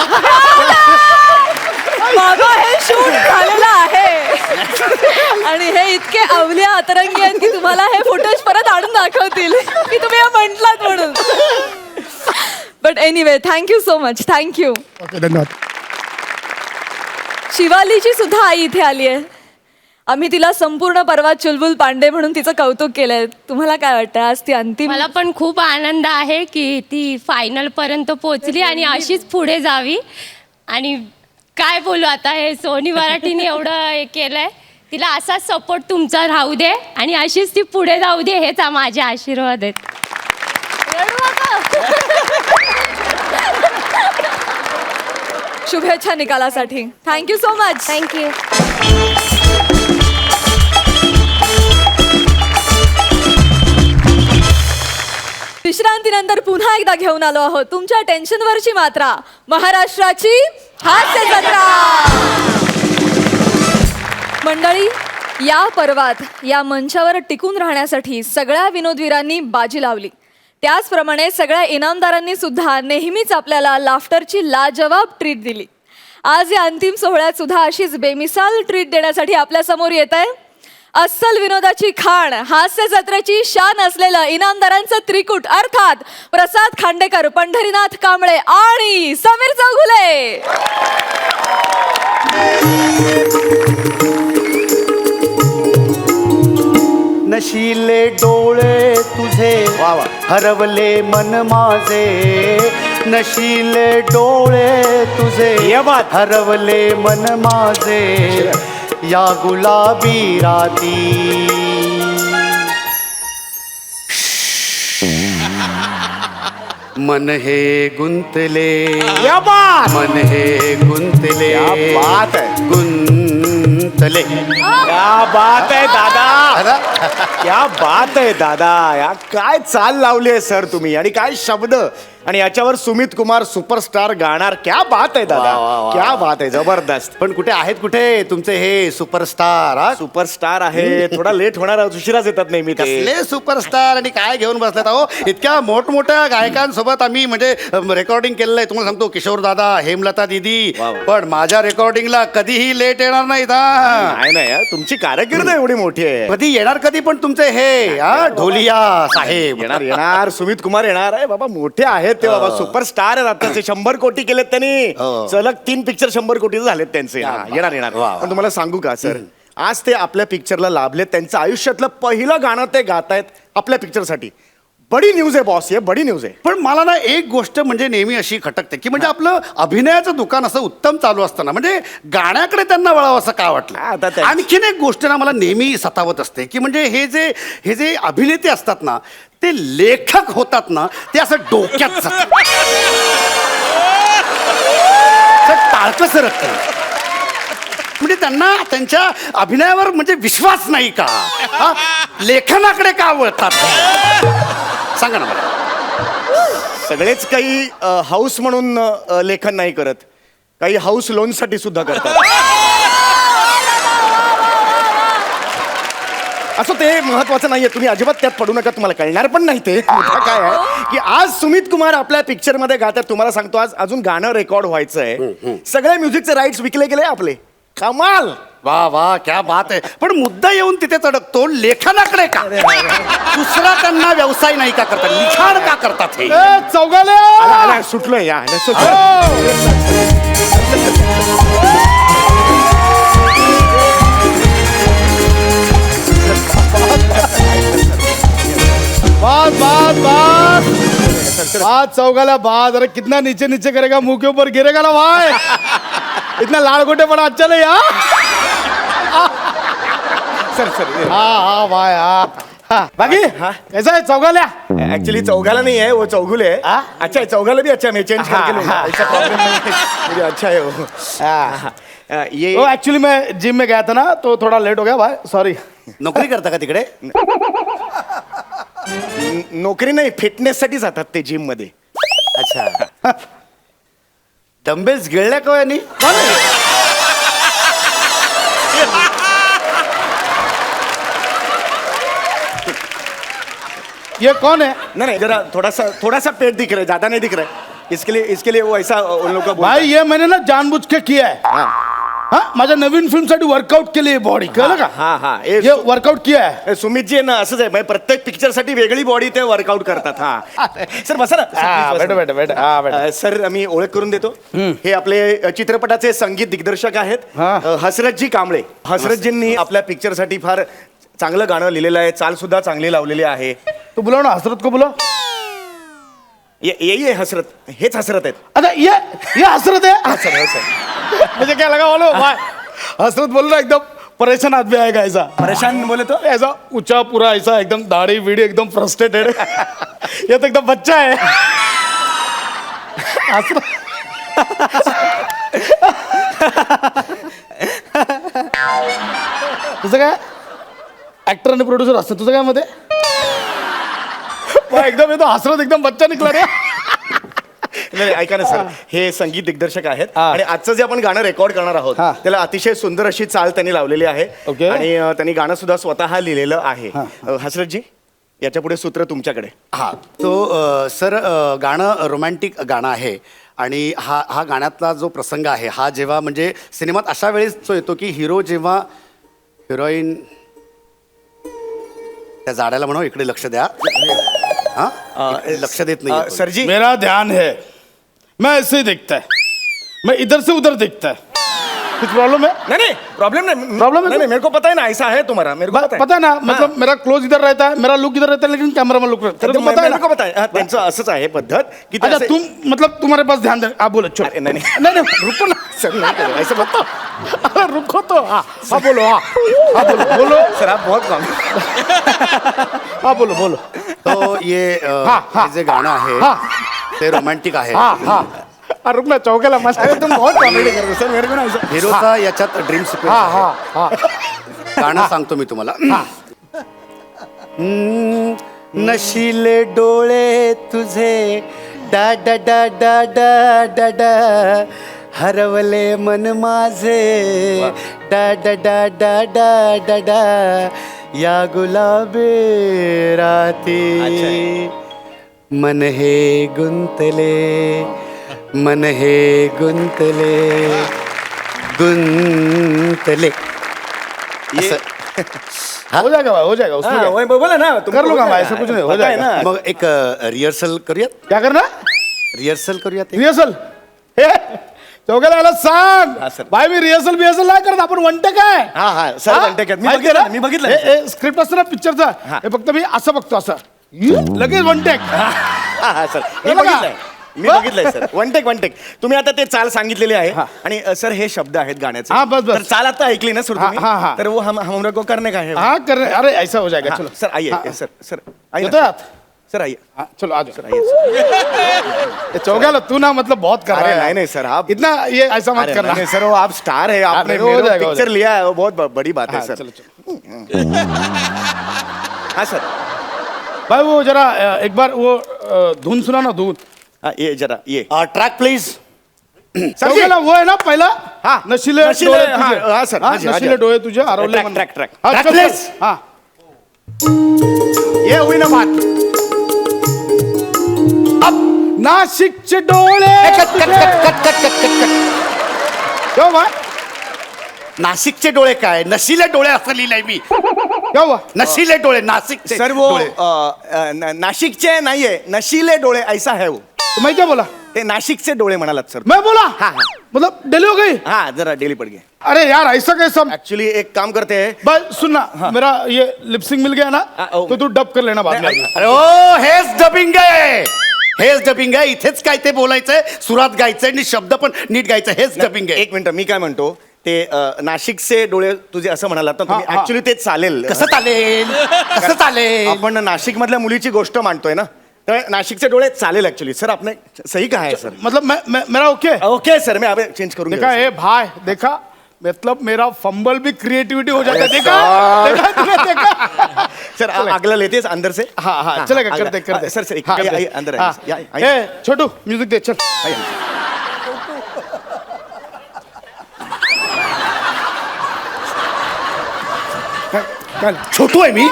बाबा हे शूट झालेलं आहे आणि हे इतके अवलिया अतरंगी आहेत की तुम्हाला हे फुटेज परत आणून दाखवतील की तुम्ही हे म्हटलात म्हणून. But anyway thank you so much. Thank you. Okay, धन्यवाद. शिवालीची सुद्धा आई इथे आली आहे. आम्ही तिला संपूर्ण पर्वात चुलबुल पांडे म्हणून तिचं कौतुक केलंय. तुम्हाला काय वाटतं आज ती अंतिम? मला पण खूप आनंद आहे की ती फायनल पर्यंत पोहोचली आणि अशीच पुढे जावी. आणि काय बोलू आता, हे सोनी मराठीने एवढं हे केलंय. तिला असाच सपोर्ट तुमचा राहू दे आणि अशीच ती पुढे जाऊ दे हेच माझे आशीर्वाद आहेत. शुभेच्छा निकालासाठी. Thank you so much. थँक्यू. विश्रांतीनंतर पुन्हा एकदा घेऊन आलो आहोत तुमच्या टेन्शनवरची मात्रा, महाराष्ट्राची हास्य जत्रा. मंडळी, या पर्वात या मंचावर टिकून राहण्यासाठी सगळ्या विनोदवीरांनी बाजी लावली. त्याचप्रमाणे सगळ्या इनामदारांनी सुद्धा नेहमीच आपल्याला लाफ्टरची लाजवाब ट्रीट दिली. आज या अंतिम सोहळ्यात सुद्धा अशीच बेमिसाल ट्रीट देण्यासाठी आपल्या समोर येत आहे अस्सल विनोदाची खाण, हास्य जत्रेची शान असलेलं इनामदारांचं त्रिकूट अर्थात प्रसाद खांडेकर, पंढरीनाथ कांबळे आणि समीर चौगुले. नशिले डोळे तुझे हरवले मन माझे, नशिले डोळे तुझे हरवले मन माझे, या गुलाबी राती. मन हे गुंतले, मन हे गुंतले, गुंतले. क्या बात आहे दादा, क्या बात आहे दादा. या काय चाल लावली आहे सर तुम्ही, आणि काय शब्द, आणि याच्यावर सुमित कुमार सुपरस्टार गाणार. क्या बात आहे दादा, क्या बात आहे, जबरदस्त. पण कुठे आहेत कुठे तुमचे हे सुपरस्टार? सुपरस्टार आहे, थोडा लेट होणार, उशिराच येतात नेहमी ते. कसले सुपरस्टार आणि काय घेऊन बसलेत अहो. इतक्या मोठमोठ्या गायकांसोबत आम्ही म्हणजे रेकॉर्डिंग केलेलं आहे. तुम्हाला सांगतो, किशोर दादा, हेमलता दीदी, पण माझ्या रेकॉर्डिंगला कधीही लेट येणार नाहीत. नाही नाही, तुमची कारकीर्द एवढी मोठी आहे. कधी कधी येणार कधी पण तुमचे हे ढोलिया साहेब? येणार येणार सुमित कुमार येणार आहे बाबा, मोठे आहेत ते बाबा, सुपरस्टार आहेत आताचे. 100 कोटी केलेत त्यांनी, सलग 3 पिक्चर 100 कोटीचे झालेत त्यांचे. येणार येणार. पण तुम्हाला सांगू का सर, आज ते आपल्या पिक्चरला लाभलेत. त्यांचं आयुष्यातलं पहिलं गाणं ते गातायत आपल्या पिक्चरसाठी. बडी न्यूज आहे बॉस, हे बडी न्यूज आहे. पण मला ना एक गोष्ट म्हणजे नेहमी अशी खटकते की म्हणजे आपलं अभिनयाचं दुकान असं उत्तम चालू असताना म्हणजे गाण्याकडे त्यांना वळावं असं का आता वाटलं? त्या- आणखीन एक गोष्ट ना मला नेहमी सतावत असते की म्हणजे हे जे अभिनेते असतात ना, ते लेखक होतात ना, ते असं डोक्यात जातं. असं टाळकं सरकतं. म्हणजे त्यांना त्यांच्या अभिनयावर म्हणजे विश्वास नाही का? हा? लेखनाकडे का वळतात? सांगा ना मला. सगळेच काही हाऊस म्हणून लेखन नाही करत, काही हाऊस लोन साठी सुद्धा करतात. असं ते महत्वाचं नाहीये, तुम्ही अजिबात त्यात पडू नका, तुम्हाला कळणार पण नाही. ते मुद्दा काय आहे की आज सुमित कुमार आपल्या पिक्चर मध्ये गातात. तुम्हाला सांगतो, आज अजून गाणं रेकॉर्ड व्हायचंय. सगळे म्युझिकचे राईट्स विकले गेले आपले. कमाल. वा वा, क्या बात आहे. पण मुद्दा येऊन तिथे चढकतो लेखनाकडे का? दुसरा त्यांना व्यवसाय नाही का करतात? लिखाण का करतात हे? चौगाल्या सुटलोय या बात बात बात बात चौगाल्या बात. अरे कितना नीचे नीचे करेगा, मुंह के ऊपर गिरेगा ना भाई. इतना लाल गोटे पड़ा अच्छा नहीं. सर सर हाँ भाई हाँ. बाकी कैसा है चौगाल्या? एक्चुअली चौघाला नहीं है, वो चौगुले है. अच्छा है, चौघाला भी अच्छा, मैं चेंज करके लूंगा. ऐसा प्रॉब्लम नहीं है. मुझे अच्छा है वो. ये वो एक्चुअली मैं जिम में गया था ना, तो थोड़ा लेट हो गया भाई, सॉरी. नोकरी करता का तिकडे? नोकरी नाही, फिटनेस साठी जातात ते जिम मध्ये. अच्छा. डंबेल्स गिळल्या का यांनी? ये कौन है? नहीं जरा थोड़ा सा पेट दिख रहा है, ज्यादा नहीं दिख रहा है. इसके लिए वो ऐसा उन लोगों का भाई ये मैंने ना जानबूझ के किया है. हाँ, माझ्या नवीन फिल्मसाठी वर्कआउट केली आहे बॉडी, कळलं का? हाँ हाँ ये वर्कआउट किया है. सुमित जी ना असंच आहे, प्रत्येक पिक्चर साठी वेगळी बॉडी ते वर्कआउट करतात. हा सर बसा ना. बेटा. सर आम्ही ओळख करून देतो. हे आपले चित्रपटाचे संगीत दिग्दर्शक आहेत हसरतजी कांबळे. हसरतजींनी आपल्या पिक्चर साठी फार चांगलं गाणं लिहिलेलं आहे, चाल सुद्धा चांगली लावलेली आहे. तू बुलाव ना हसरत को बुलाव. ये हसरत, हेच हसरत आहेत. अच्छा ये हसरत है. सर मुझे क्या लगा बोलो भाई, हसरत बोल रहा एकदम परेशान आदमी आएगा ऐसा. परेशान बोले तो ऐसा ऊंचा पूरा ऐसा एकदम दाढ़ी वीड़ी एकदम फ्रस्ट्रेटेड. ये तो एकदम बच्चा है. तुझं काय ऍक्टर आणि प्रोड्युसर असतं, तुझं काय मध्ये एकदम येतो हसरत एकदम बच्चा निघला रे. नाही ऐका ना सर, हे संगीत दिग्दर्शक आहेत आणि आजचं जे आपण गाणं रेकॉर्ड करणार आहोत त्याला अतिशय सुंदर अशी चाल त्यांनी लावलेली आहे. ओके. आणि त्यांनी गाणं सुद्धा स्वतः लिहिलेलं आहे. हसरतजी याच्या पुढे सूत्र तुमच्याकडे. हा तो सर गाणं रोमॅन्टिक गाणं आहे आणि हा गाण्यातला जो प्रसंग आहे हा जेव्हा म्हणजे सिनेमात अशा वेळेस जो येतो की हिरो जेव्हा हिरोईन त्या जाड्याला म्हणा इकडे लक्ष द्या. हा इकडे लक्ष देत नाही सर जी मेरा ध्यान है, मैं ऐसे ही दिखता है, मैं इधर से उधर दिखता है. कुछ प्रॉब्लम है? नहीं प्रॉब्लम नहीं. Problem है? नहीं मेरे को पता है ना, ऐसा है तुम्हारा. मेरे को पता है ना, मतलब मेरा क्लोज इधर रहता है, मेरा लुक इधर रहता है, लेकिन कैमरा में लुक रहता है. पता है मेरे को ना? पता है. त्यांचं असंच आहे पद्धत की अच्छा तसे- तुम मतलब तुम्हारे पास ध्यान दे. आप बोलो चलो. अरे, नहीं. नहीं रुको ना. सर नहीं करो, ऐसे मत. अरे रुको तो. हाँ बोलो. हाँ बोलो. सर आप बहुत कम. हाँ बोलो. तो ये हे जे गाणं आहे ते रोमॅन्टिक आहे. हाँ रुक ना चौकेला मस्त. अरे तुम बहुत कॉमेडी कर रहे हो सर, मेरे को ना ऐसा. हिरोचा याच्यात ड्रीम सिक्वेन्स आहे. गाणं सांगतो मी तुम्हाला. नशिले डोळे तुझे डा डा डा डा डा डा डा हरवले मन माझे डा डा डा डा डा डा डा या गुलाबी राती मन हे गुंतले मन हे गुंतले. ये हो जाएगा भाई, हो जाएगा उसमें हाँ, क्या? वही बोला ना तुमको कर लूंगा हो मैं, जाएगा. ऐसा कुछ नहीं, हो पता है जाएगा. ना. मग एक रिहर्सल करूयात क्या करना रिहर्सल करूयात एक. रिहर्सल चौघाला याला हा, सांग सर. भाई मी रिहर्सल बिहर्सल नाही करत आपण वन टेक आहे हा हा सर हा? म्हणते मी माहिती बघितलं आहे ना? मी बघितलं स्क्रिप्ट असतं ना पिक्चरचा हे फक्त मी असं बघतो असं लगेच वन टेक हा हा सर मी हे बघा. बघितलंय मी बघितलंय सर वन टेक तुम्ही आता ते चाल सांगितलेली आहे हा. आणि सर हे शब्द आहेत गाण्याचे हा, बस. तर चाल आता ऐकली ना सर हा, तुम्ही हा, हा. तर वो हम हमरा को करने का है हाँ कर रहे अरे ऐसा हो जाएगा हाँ, चलो सर आइए हाँ, सर सर आइए येतोय ना, आत? सर आइए हाँ, चलो आ जाओ सर आइए सर. चौगाला तू ना मतलब बहुत कर अरे रहा है नहीं, नहीं, सर, आप- इतना ये ऐसा मत अरे करना नहीं, सर वो आप स्टार है आपने हो जाएगा, हो पिक्चर जाएगा. लिया है वो बहुत बड़ी बात है हाँ, सर चलो चलो हाँ सर भाई वो जरा एक बार वो धुन सुना ना धुन हाँ, ये जरा ये ट्रॅक प्लीज चौगाला वो है ना पहिला हाँ, नशिले नशिले, डोळे हाँ, तुझे. हाँ, सर, हाँ, हाँ जी, हाँ नशिले जी. डोळे तुझे हरवले ट्रॅक, ट्रॅक, ट्रॅक. हाँ, ट्रॅक, चल, प्लीज. चल. हाँ ये हुई ना बात नाशिकचे डोळे cut cut cut cut cut cut cut cut क्या हुआ नाशिकचे डोळे काय नशिले डोळे असं लिहिलंय मी क्या हुआ नशिले डोळे नाशिकचे सर वो डोळे. नाशिकचे नाहीये नशीले डोळे ऐसा है वो तो मैं क्या बोला ते नाशिकचे डोळे म्हणालात सर मैं बोला हाँ, हाँ. मतलब डिले हो गई हाँ जरा डेली पड़ गए अरे यार ऐसा कैसा एक्चुअली एक काम करते हैं भाई सुनना मेरा ये लिपसिंग मिल गया ना ओ. तो तू डब कर लेना बाद में आगे. अरे ओ हेच डबिंग आहे हेच डबिंग आहे इथेच काय ते बोलायचंय सुरात गायचंय आणि शब्द पण नीट गायचं हेच डबिंग आहे एक मिनिट मी काय म्हणतो ते नाशिकचे डोळे तुझे असं म्हणालात ना तुम्ही हा, हा. ऍक्च्युली ते चालेल कसं चालेल कसं चालेल आपण नाशिक मधल्या मुलीची गोष्ट मांडतोय ना तर नाशिकचे डोळे चालेल ऍक्च्युली सर आपने सही कहा है सर मतलब मैं मेरा ओके ओके सर मैं अभी चेंज करूंगा देखा ए भाई देखा मतलब मेरा फंबल भी क्रिएटिविटी हो जाता है देखा देखा तूने देखा सर अगला लेते हैं अंदर से हाँ हाँ चलेगा अगला. करते करते सर सर एक- हाँ, आइए, करते. आइए, अंदर हाँ. आइए, आइए. ए छोटू म्यूजिक दे चल छोटू आहे मी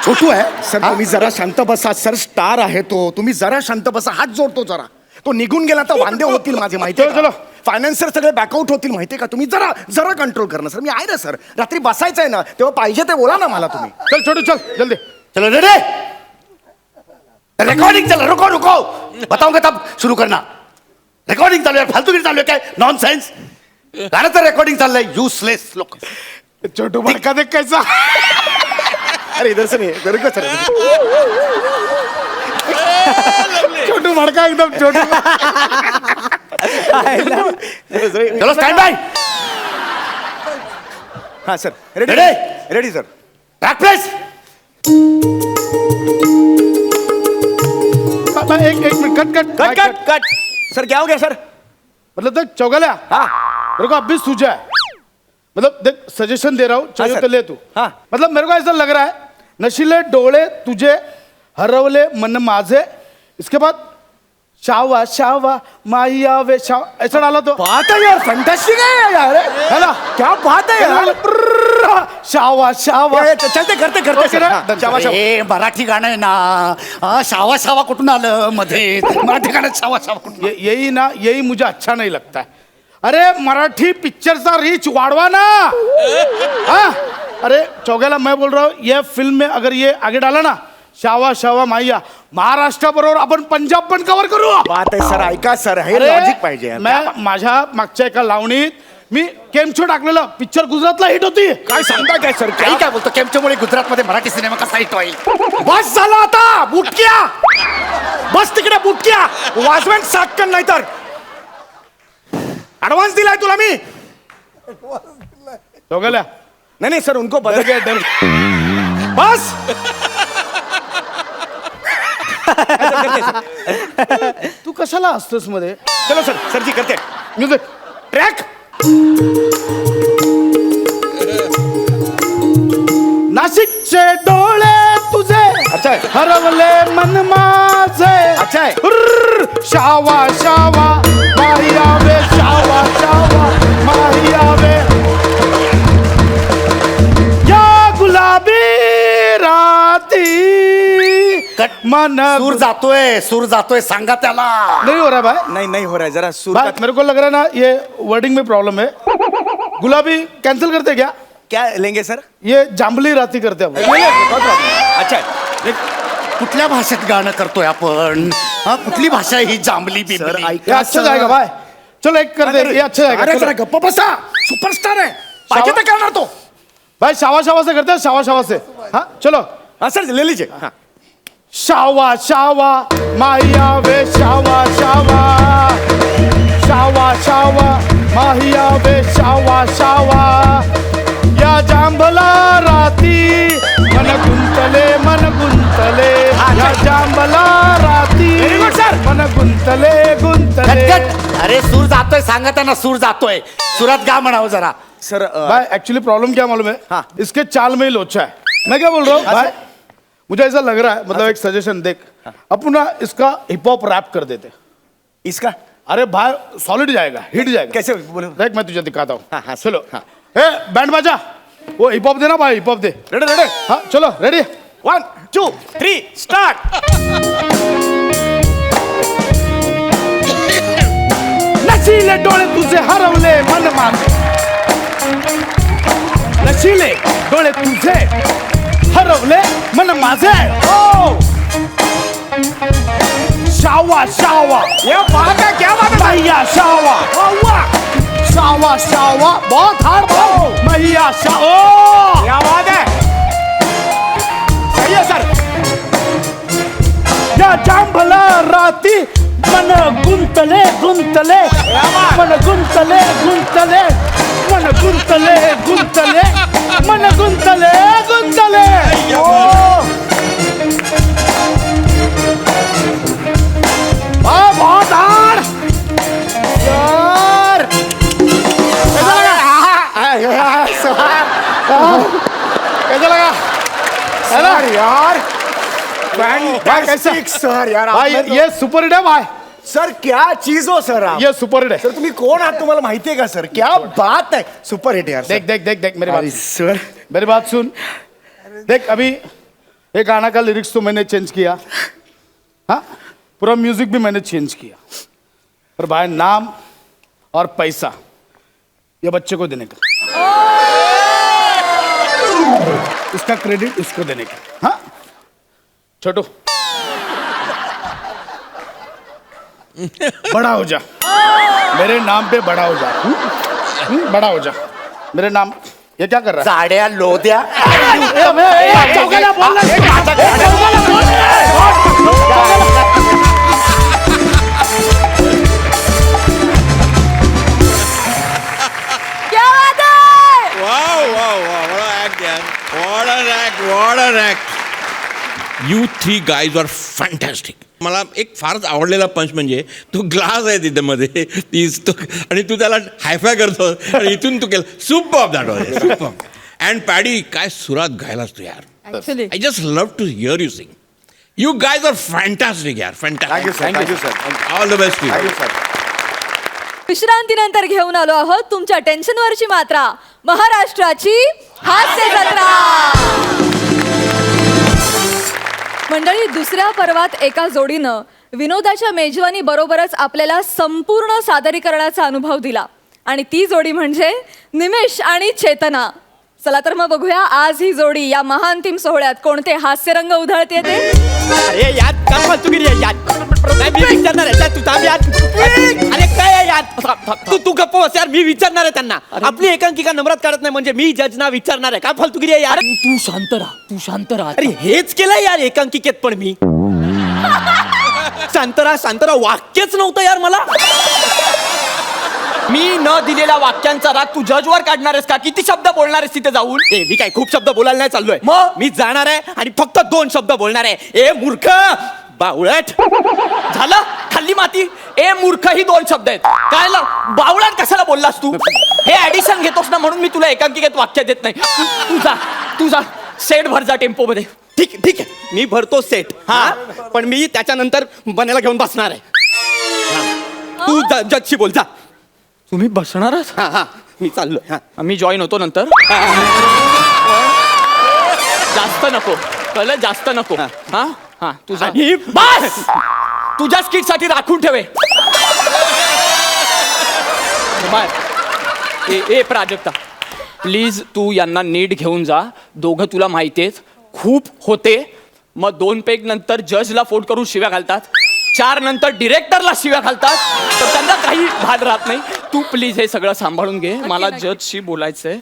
छोटू आहे सर तुम्ही जरा शांत बसा सर स्टार आहे तो तुम्ही जरा शांत बसा हात जोडतो जरा तो निघून गेला तर वांदे होतील माझे माहिती चलो, चलो. फायनान्सर सगळे बॅकआउट होतील माहितीये का तुम्ही जरा जरा कंट्रोल करणं सर मी आहे ना सर रात्री बसायचं आहे ना तेव्हा पाहिजे ते बोला ना मला तुम्ही चल छोटू चल जल्दी चलो रे रिकॉर्डिंग चल रुको रुको बताऊंगा तब शुरू करना रिकॉर्डिंग चालू आहे फालतूगिरी चालू आहे काय नॉन सेन्स गाण्याचं रेकॉर्डिंग चाललंय युसलेस लोक छोटू भड़का देख कैसा अरे इधर से नहीं इधर का सर छोटू भड़का एकदम छोटू चलो स्टँड बाय हाँ sir ready Ready? Ready sir track please एक minute cut cut cut cut cut sir क्या हो गया सर मतलब देख चौगल्या हाँ मेरे को अब भी सूझा है मतलब देख सजेशन दे रहा हूँ चाहिए सर. तो ले तू हाँ. मतलब मेरे को ऐसा लग रहा है नशीले डोळे तुझे हरवले मन माझे इसके बाद शावा शावा माहिया वे शाव ऐसा डाला तो बात है यार फैंटास्टिक है यार है ना क्या बात है यार शावा शावा चलते करते करते Okay सर ना? हाँ, शाबाश, शाबाश. ए मराठी गाणं आहे ना हा, शावा शावा कुठून आलं मध्ये मराठी गाण्यात शावा शावा कुठून यही ना यही मुझे अच्छा नहीं लगता है अरे मराठी पिक्चर सा रीच वाढ़वा ना हाँ अरे चौगेला मैं बोल रहा हूँ ये फिल्म में अगर ये आगे डाला ना शावा शावा माहिया महाराष्ट्र बरोबर आपण पंजाब पण कव्हर करू बात आहे सर ऐका सर हे अरे, लॉजिक पाहिजे यार. मैं माझ्या मागच्या एका लावणीत मी केमछो टाकलेलं पिक्चर गुजरातला हिट होती काय सांगता काय सर काही काय बोलतो केमच्यामुळे गुजरातमध्ये मराठी सिनेमा कसा हिट होईल बस झाला आता बुटक्या बस तिकडे बुटक्या वाजवेन साटकन नाही तर ऍडव्हान्स दिलाय तुला मी चौगेला नहीं नहीं सर उनको डर बदल गया डर बस तू कशाला असतोस मध्ये चलो सर सर जी करते म्युझिक ट्रॅक नाशिकचे डोळे तुझे अच्छा आहे. हरवले मन माझे अच्छा आहे. हुर्र, शावा शावा माहियावे शावा शावा माहियावे या गुलाबी राती कट. मन सूर जातोय सांगा त्याला नहीं हो रहा है भाई नहीं नहीं हो रहा है जरा सुर भाई मेरे को लग रहा है ना ये वर्डिंग में प्रॉब्लम है गुलाबी कैंसिल करते क्या क्या लेंगे सर? ये जांभली राती करते आपण. अच्छा. कुठल्या भाषेत गाणं करतोय आपण हा कुठली भाषा आहे ही जांभली सर बिंबली? ये अच्छा जाएगा भाई. चलो एक कर दे. ये अच्छा जाएगा. अरे चलो. जरा गप्प बसा. सुपरस्टार आहे. पाहिजे तर करणार तो. भाई शावा शावा से करते हैं. शावा शावा से. हाँ चलो. हा सर ले लीजिए. हाँ. शावा शावा माहिया वे शावा शावा शावा शावा माहिया वे शावा शावा या जांभला राती मन गुंतले या जांभला राती Very good, sir. मन गुंतले कट. अरे सूर जातोय सांगा त्यांना सूर जातोय सुरात गा म्हणावं जरा. सर भाई एक्चुअली प्रॉब्लम क्या मालूम है हाँ. इसके चाल में ही लोचा है. मैं क्या बोल रहा हूँ भाई मुझे ऐसा लग रहा है मतलब एक सजेशन देख अपन ना इसका हिप हॉप रैप कर देते. इसका अरे भाई सॉलिड जाएगा हिट जाएगा. कैसे बोलो? देख मैं तुझे दिखाता हूँ. हाँ, हाँ, चलो. हाँ. ए बैंड बाजा वो हिप हॉप देना भाई हिप हॉप दे. रेडी. हाँ चलो रेडी. 1 2 3 स्टार्ट. नशीले डोळे तुझे हरवले मन माझे नशीले डोळे तुझे हरवले मन माझे. ओ शावा शावा क्या बात है, क्या बात है. मैया शावा शावा शावा बहुत हार्ड भाई. मैया शावा क्या बात है. सही है सर. या जांभला राती मन गुंतले मन गुंतले मन गुंतले. बहुत हार्ड यार. कैसा लगा सर यार. कैसा? सर यार भाई आपने तो- ये सुपर हिट है भाई. सर क्या चीज हो सर आप. ये सुपर हिट है. सर तुम्ही कोण आहात तुम्हाला माहितीये का सर. क्या बात है. सुपर हिट यार. देख देख देख देख मेरी बात सर. मेरी बात सुन. देख अभी ये गाना का लिरिक्स तो मैंने चेंज किया. हाँ पूरा म्यूजिक भी मैंने चेंज किया. पर भाई नाम और पैसा ये बच्चे को देने का. इसका क्रेडिट इसको देने का. हाँ छोटू बड़ा हो जा. मेरे नाम पे बड़ा हो जा. बड़ा हो जा. मेरे नाम ये क्या कर रहा है. साड्या लोद्या चौघाला बोलला. क्या बात है. What an act. You three guys are fantastic. मला एक फारच आवडलेला पंच म्हणजे तो ग्लास आहे तिथे मध्ये तीच तो आणि तू त्याला हायफाय करतो आणि इथून तू केलं super that was super. And Paddy काय सुरात गायलास तू यार. Actually. I just love to hear you sing. You guys are fantastic यार. Thank you sir. Thank you sir. All the best you. Thank you sir. विश्रांतीनंतर घेऊन आलो आहोत तुमच्या टेन्शनवरची मात्रा महाराष्ट्राची हास्य जत्रा. मंडळी दुसऱ्या पर्वात एका जोडीनं विनोदाच्या मेजवानी बरोबरच आपल्याला संपूर्ण सादरीकरणाचा अनुभव दिला आणि ती जोडी म्हणजे निमेश आणि चेतना. चला तर मग बघूया आज ही जोडी या महाअंतिम सोहळ्यात कोणते हास्यरंग उधळते ते. अरे यार काय फालतूगिरी आहे यार. नाही, मी विचारणार आहे तू थांब यार. अरे काय आहे यार. तू गप्प बस यार. मी विचारणार आहे त्यांना. आपली एकांकिका नंबरात काढत नाही म्हणजे मी जजना विचारणार आहे. काय फालतूगिरी आहे यार. तू शांत राहा. अरे हेच केलंय यार एकांकिकेत पण मी. शांत राहा वाक्यच नव्हतं यार मला. मी न दिलेल्या वाक्यांचा राग तू जजवर काढणार आहेस का. किती शब्द बोलणार आहेस तिथे जाऊन. मी काय खूप शब्द बोलायला नाही चाललोय. मग मी जाणार आहे आणि फक्त 2 शब्द बोलणार आहे. ए मूर्ख बावळट. झालं खाल्ली माती. ए मूर्ख ही 2 शब्द आहेत. काय बावळट कशाला बोललास तू. हे ऍडिशन घेतोस ना म्हणून मी तुला एकांकिकेत वाक्य देत नाही. तू जा सेट भर जा टेम्पो मध्ये. ठीक आहे मी भरतो सेट. हा पण मी त्याच्यानंतर बनायला घेऊन बसणार आहे. तू जजशी बोल जा. तुम्ही बसणारच. हा मी चाललोय. मी जॉईन होतो नंतर. जास्त नको कळलं. जास्त नको. हा हा तुझा आणि बस तुझ्या स्किट साठी राखून ठेवे. ए प्राजक्ता प्लीज तू यांना नीट घेऊन जा. दोघं तुला माहिती आहेत खूप होते. मग 2 पेग नंतर जजला फोन करून शिव्या घालतात. 4 नंतर डिरेक्टरला शिव्या घालतात. तर त्यांना काही भान राहत नाही. तू प्लीज हे सगळं सांभाळून घे. मला जजशी बोलायचंय.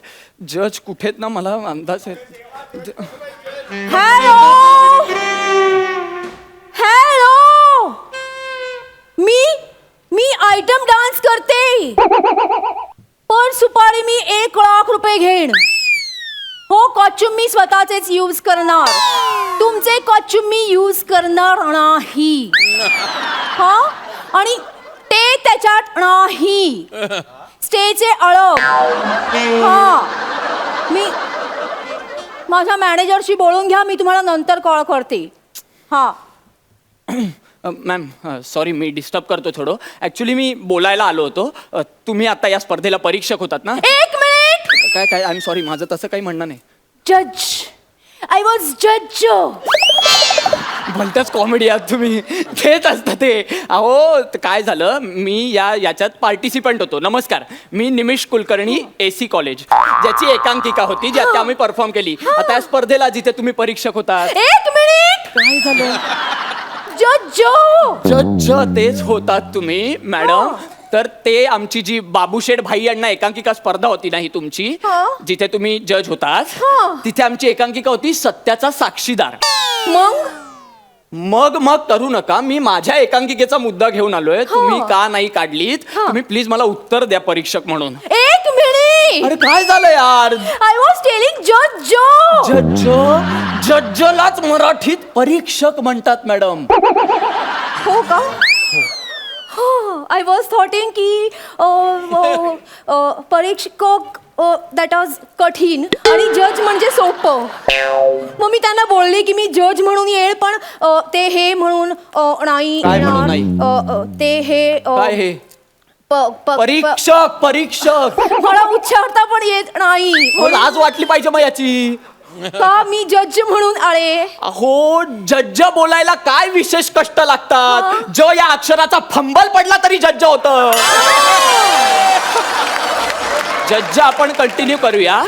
जज कुठेत ना मला अंदाज आहे. हॅलो हॅलो, मी आयटम डान्स करते, पण सुपारी मी 1,00,000 रुपये घेईन. हो, कॉस्च्युम मी स्वतःचेच यूज करणार, तुमचे कॉस्च्युम मी यूज करणार नाही. हा, आणि ते त्याच्यात नाही, स्टेचे अळग. हा, मी माझ्या मॅनेजरशी बोलून घ्या, मी तुम्हाला नंतर कॉल करते. हा, मॅम सॉरी मी डिस्टर्ब करतो थोडं. ॲक्च्युली मी बोलायला आलो होतो. तुम्ही आता या स्पर्धेला परीक्षक होतात ना? 1 मिनिट. काय काय आय एम सॉरी, माझं तसं काही म्हणणं नाही. जज, आय वॉज जज. भलत्याच कॉमेडी आहात तुम्ही. तेच असतं ते. अहो काय झालं, मी याच्यात पार्टिसिपंट होतो. नमस्कार, मी निमिष कुलकर्णी, AC कॉलेज, ज्याची एकांकिका होती, ज्यात आम्ही परफॉर्म केली. आता या स्पर्धेला जिथे तुम्ही परीक्षक होता. 1 मिनिट. काय झालं? जज. जज तेच होतात तुम्ही मॅडम. तर ते आमची जी बाबूशेठ भाई यांना एकांकिका स्पर्धा होती नाही तुमची, जिथे तुम्ही जज होतात, तिथे आमची एकांकिका होती सत्याचा साक्षीदार. मग करू नका. मी माझ्या एकांकिकेचा मुद्दा घेऊन आलोय. तुम्ही का नाही काढलीत? तुम्ही प्लीज मला उत्तर द्या परीक्षक म्हणून. 1 मिनिट. अरे काय झालं यार? आय वॉज टेलिंग जज. जजलाच मराठीत परीक्षक म्हणतात मॅडम. हो का? आय वॉज थॉटिंग की परीक्षक दॅट वॉज कठीण आणि जज म्हणजे सोपं. मग मी त्यांना बोलले की मी जज म्हणून येईल, पण ते हे म्हणून नाही काय म्हणून नाही? ते हे काय हे? परीक्षक मला उच्चारता पण येत नाही. लाज वाटली पाहिजे मग याची. का मी जज म्हणून आले? अहो, जज्ज बोलायला काय विशेष कष्ट लागतात. ज या अक्षराचा फंबल पडला तरी जज्ज होत. जज्ज आपण कंटिन्यू करूया,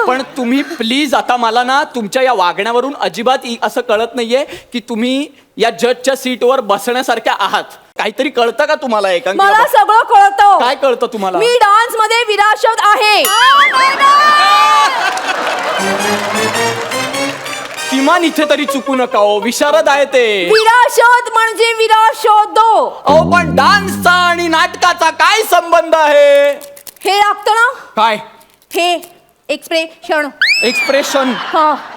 पण तुम्ही प्लीज आता मला ना तुमच्या या वागण्यावरून अजिबात असं कळत नाहीये की तुम्ही या जजच्या सीटवर बसण्यासारख्या आहात. काहीतरी कळतं का तुम्हाला? मला सगळं कळतं. काय कळतं तुम्हाला? मी डान्स मध्ये विरासत आहे. किमान इथे तरी चुकू नका हो. विशारद आहे ते. विरासत म्हणजे विरासतो. अहो, पण डान्सचा आणि नाटकाचा काय संबंध आहे? हे लागतं ना? काय? हे एक्सप्रेशन.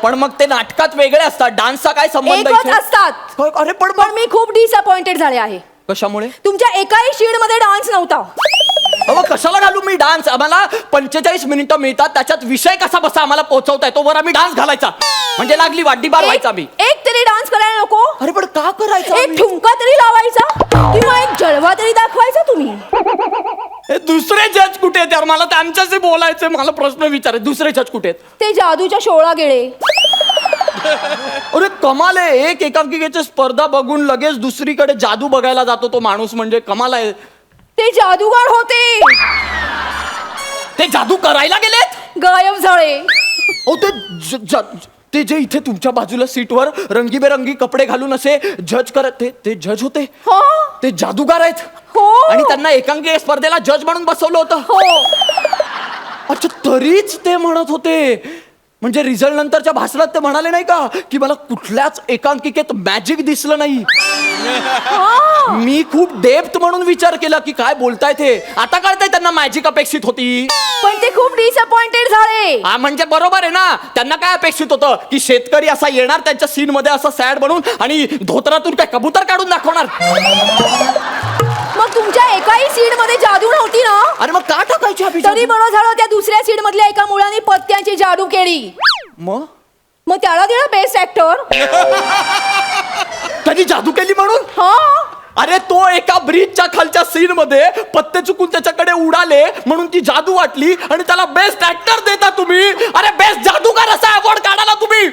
पण मग ते नाटकात वेगळे असतात. डान्सचा काय संबंध एकच इथे? असतात. अरे पण मी खूप डिसअपॉइंटेड झाले आहे. कशामुळे? तुमच्या एकाही शीड मध्ये डान्स नव्हता. अहो, कशाला घालू मी डान्स? आम्हाला 45 मिनिटं मिळतात, त्याच्यात विषय कसा बसा आम्हाला पोहोचवताय, तो बरं आम्ही डान्स घालायचा. म्हणजे लागली वाड्डीबार व्हायचा मी. एक तरी डान्स करायला नको? अरे पण का करायचा? एक ठुमका तरी लावायचा किंवा एक जलवा तरी दाखवायचा तुम्ही. हे दुसरे जज कुठे आहेत यार? मला त्यांच्याशी बोलायचंय. मला प्रश्न विचार. दुसरे जज कुठे आहेत? ते जादूच्या शोळा गेले. अरे कमाल आहे. एक एकांकिकेची स्पर्धा बघून लगेच दुसरीकडे जादू बघायला जातो तो माणूस. म्हणजे कमाल आहे. ते जादूगार होते. ते जादू करायला गेलेत? गायब झाले. अहो, ते जे इथे तुमच्या बाजूला सीटवर रंगीबेरंगी कपडे घालून असे जज करत, ते जज होते? हो. ते जादूगार आहेत. हो. आणि त्यांना एकांकिका स्पर्धेला जज म्हणून बसवलं होतं. हो. अच्छा, तरीच ते म्हणत होते. म्हणजे रिझल्ट नंतरच्या भाषणात ते म्हणाले नाही का की मला कुठल्याच एकांकिकेत मॅजिक दिसलं नाही. मी खूप डेप्थ म्हणून विचार केला की काय बोलताय ते. आता कळतंय त्यांना मॅजिक अपेक्षित होती. पण ते खूप डिसअपॉइंटेड झाले. हा, म्हणजे बरोबर आहे ना. त्यांना काय अपेक्षित होतं की शेतकरी असा येणार त्यांच्या सीन मध्ये असं सॅड बनून आणि धोतरातून काय कबूतर काढून दाखवणार. मग तुमच्या एकाही सीड मध्ये जादू नव्हती ना? अरे मग का टाकायची? तरी बरं झालं त्या दुसऱ्या सीड मधल्या एका मुलाने पत्त्यांची जादू केली. मग त्याला दिला बेस्ट ऍक्टर. त्यांनी जादू केली म्हणून? हा. अरे तो एका ब्रिजच्या खालच्या सीन मध्ये पत्ते चुकून त्याच्याकडे उडाले म्हणून ती जादू वाटली आणि त्याला बेस्ट ऍक्टर देता तुम्ही. अरे बेस्ट जादूगार असा अवॉर्ड काढाला तुम्ही.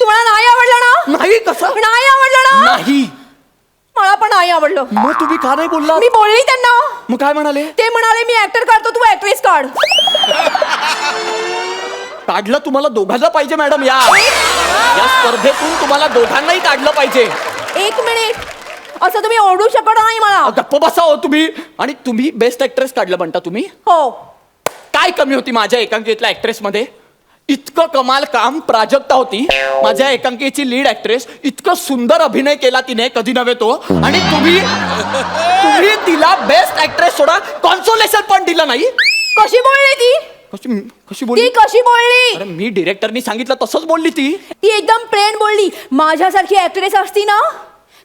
तुम्हाला नाही आवडलं ना? नाही. कसं नाही आवडलं ना? नाही. मला पण नाही आवडलं. मग तुम्ही का नाही बोलला? मी बोलली त्यांना. मग काय म्हणाले? ते म्हणाले मी ऍक्टर काढतो, तू ऍक्ट्रेस काढ. काढलं तुम्हाला दोघांना पाहिजे मॅडम. या स्पर्धेतून तुम्हाला दोघांनाही काढलं पाहिजे. एक मिनिट, असं तुम्ही ओरडू शकत नाही मला. गप्प बसा हो तुम्ही. आणि तुम्ही बेस्ट ऍक्ट्रेस काढलं म्हणता तुम्ही. हो. काय कमी होती माझ्या एकांकिकेतल्या ऍक्ट्रेस मध्ये? इतकं कमाल काम प्राजक्ता होती माझ्या एकांकिकेची लीड ऍक्ट्रेस. इतकं सुंदर अभिनय केला तिने, कधी नव्हे तो. आणि तुम्ही तिला बेस्ट ऍक्ट्रेस सोडा कॉन्सोलेशन पण दिलं नाही. कशी बोलली ती? कशी बोलली? ती कशी बोलली? अरे मी डिरेक्टरनी सांगितलं तसंच बोलली ती. ती एकदम प्लेन बोलली. माझ्यासारखी ऍक्ट्रेस असती ना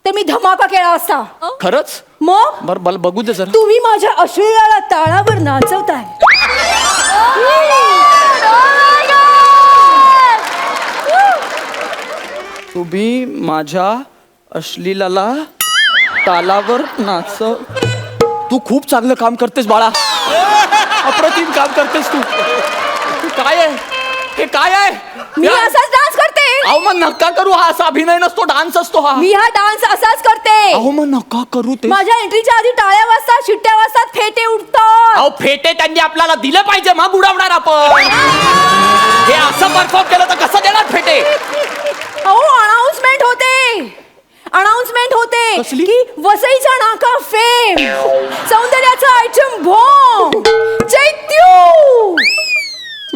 तर मी धमाका केला असता. खरंच? मग बरं बघू दे जरा. तुम्ही माझ्या अश्लीलाला ताळावर नाचवताय. तुम्ही माझ्या अश्लीलाला तालावर नाचव. तू खूप चांगलं काम करतेस बाळा. अप्रतिम काम करतेस तू. काय आहे हे? काय आहे? मी असाच डान्स करते. अहो मग नका करू. हा असा अभिनय नसतो, डान्स असतो हा. मी हा डान्स असाच करते. अहो मग नका करू ते. माझ्या एंट्रीच्या आधी टाळ्या वाजतात, शिट्ट्या वाजतात, फेटे उठतात. अहो फेटे त्यांनी आपल्याला दिले पाहिजे, मग उडवणार आपण. हे असं परफॉर्म केलं तर कसं देणार फेटे? अहो अनाउन्समेंट होते कसली? की वसईचा नाका फेम, सौंदर्याचा आयटम बॉम्ब,